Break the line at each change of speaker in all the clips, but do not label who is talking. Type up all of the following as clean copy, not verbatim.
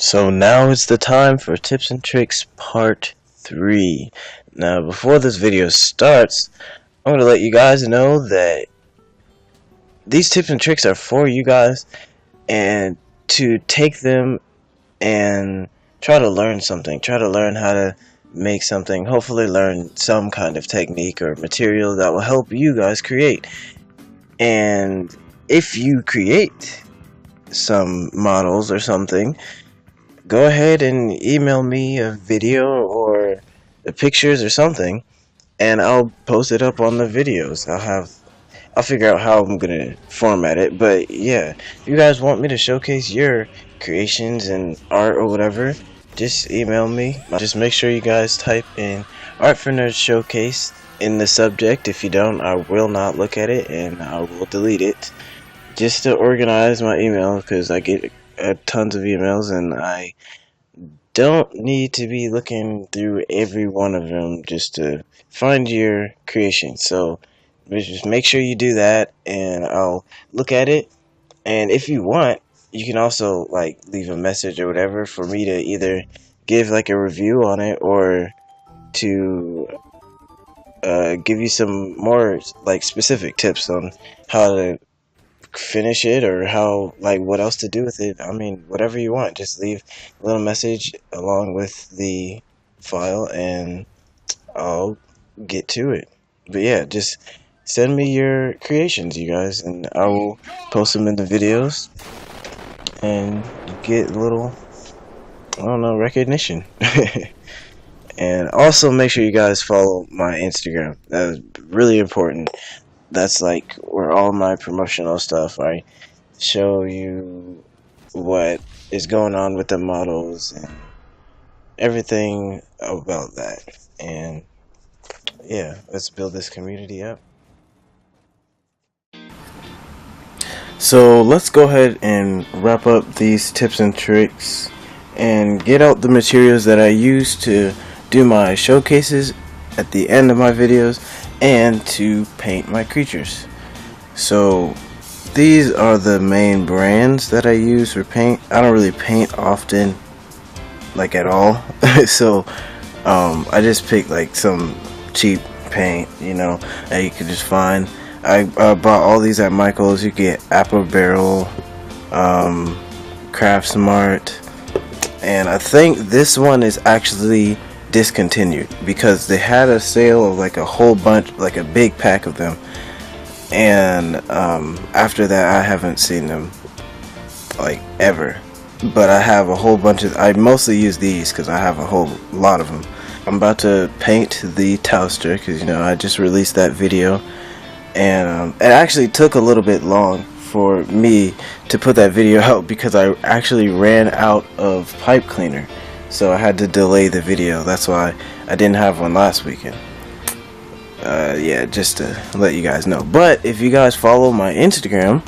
So now is the time for tips and tricks part 3. Now before this video starts, I'm going to let you guys know that these tips and tricks are for you guys and to take them and try to learn something. Try to learn how to make something. Hopefully learn some kind of technique or material that will help you guys create. And if you create some models or something, go ahead and email me a video or the pictures or something, and I'll post it up on the videos. I'll figure out how I'm gonna format it. But yeah, if you guys want me to showcase your creations and art or whatever, just email me. Just make sure you guys type in Art for Nerds Showcase in the subject. If you don't, I will not look at it and I will delete it, just to organize my email, because I get tons of emails and I don't need to be looking through every one of them just to find your creation. So just make sure you do that and I'll look at it. And if you want, you can also like leave a message or whatever for me to either give like a review on it or to give you some more like specific tips on how to finish it, or how, like, what else to do with it. I mean, whatever you want, just leave a little message along with the file and I'll get to it. But yeah, just send me your creations, you guys, and I will post them in the videos and get a little, I don't know, recognition. And also make sure you guys follow my Instagram. That is really important. That's like where all my promotional stuff, I show you what is going on with the models and everything about that. And yeah, let's build this community up. So let's go ahead and wrap up these tips and tricks and get out the materials that I use to do my showcases at the end of my videos and to paint my creatures. So these are the main brands that I use for paint. I don't really paint often, like at all. So I just picked like some cheap paint, you know, that you can just find. I bought all these at Michael's. You get Apple Barrel, Craft Smart, and I think this one is actually discontinued because they had a sale of like a whole bunch, like a big pack of them, and after that I haven't seen them like ever. But I have a whole bunch of, I mostly use these because I have a whole lot of them. I'm about to paint the toaster because, you know, I just released that video, and it actually took a little bit long for me to put that video out because I actually ran out of pipe cleaner. So I had to delay the video. That's why I didn't have one last weekend. Yeah, just to let you guys know. But if you guys follow my Instagram,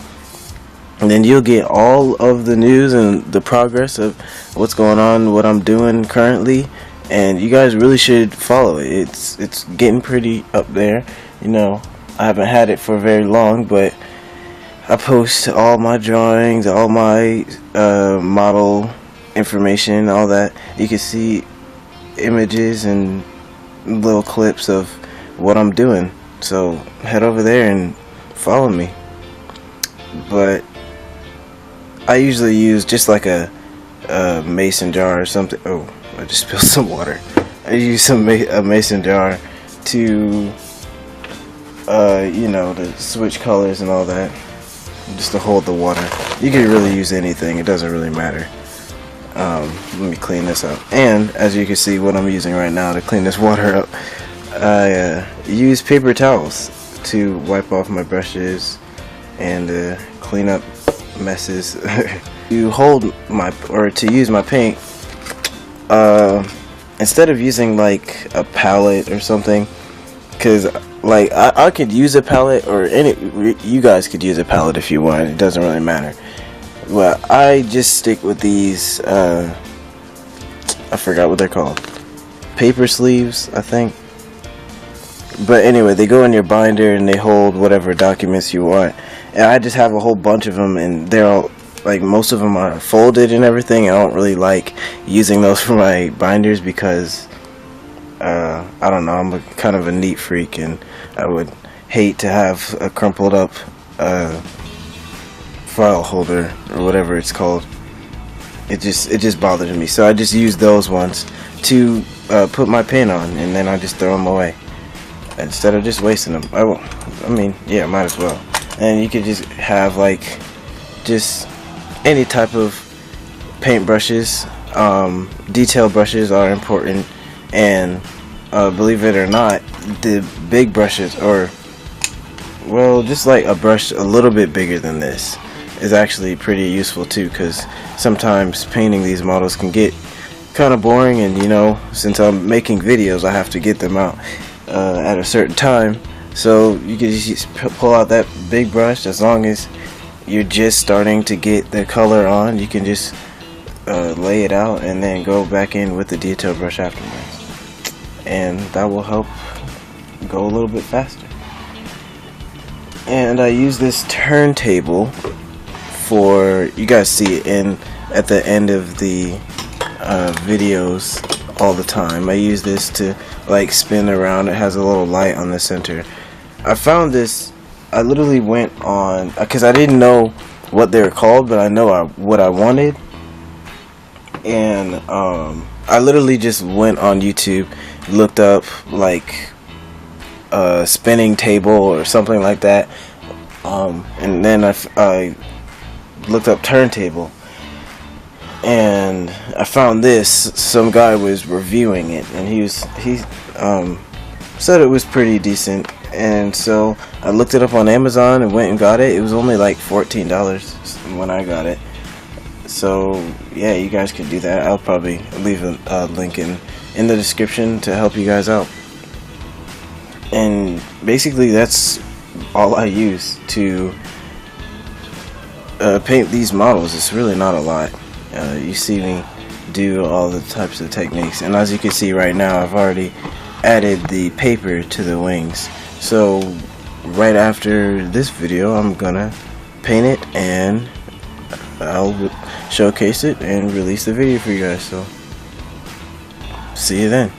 then you'll get all of the news and the progress of what's going on, what I'm doing currently. And you guys really should follow it. It's getting pretty up there. You know, I haven't had it for very long, but I post all my drawings, all my model information, all that. You can see images and little clips of what I'm doing, so head over there and follow me. But I usually use just like a mason jar or something. Oh, I just spilled some water. I use a mason jar to you know, to switch colors and all that, just to hold the water. You can really use anything, it doesn't really matter. Let me clean this up. And as you can see, what I'm using right now to clean this water up, I use paper towels to wipe off my brushes and clean up messes. To hold my, or to use my paint, instead of using like a palette or something, because like I could use a palette, or you guys could use a palette if you want, it doesn't really matter. Well, I just stick with these, I forgot what they're called, paper sleeves, I think. But anyway, they go in your binder and they hold whatever documents you want. And I just have a whole bunch of them, and they're all like most of them are folded and everything. I don't really like using those for my binders because I don't know, I'm kind of a neat freak, and I would hate to have a crumpled up file holder or whatever it's called. It just bothers me, so I just use those ones to put my pen on, and then I just throw them away instead of just wasting them. I mean, yeah, might as well. And you could just have like just any type of paint brushes. Detail brushes are important, and believe it or not, the big brushes, or well, just like a brush a little bit bigger than this, is actually pretty useful too, because sometimes painting these models can get kind of boring, and you know, since I'm making videos, I have to get them out at a certain time. So you can just pull out that big brush. As long as you're just starting to get the color on, you can just lay it out and then go back in with the detail brush afterwards, and that will help go a little bit faster. And I use this turntable for, you guys see it at the end of the videos all the time. I use this to like spin around. It has a little light on the center. I found this, I literally went on, because I didn't know what they were called, but I know what I wanted, and I literally just went on YouTube, looked up like a spinning table or something like that, and then I looked up turntable, and I found this. Some guy was reviewing it, and he said it was pretty decent, and so I looked it up on Amazon and went and got it. It was only like $14 when I got it. So yeah, you guys could do that. I'll probably leave a link in the description to help you guys out. And basically that's all I use to paint these models. It's really not a lot. You see me do all the types of techniques, and as you can see right now, I've already added the paper to the wings. So right after this video, I'm gonna paint it, and I'll showcase it and release the video for you guys. So see you then.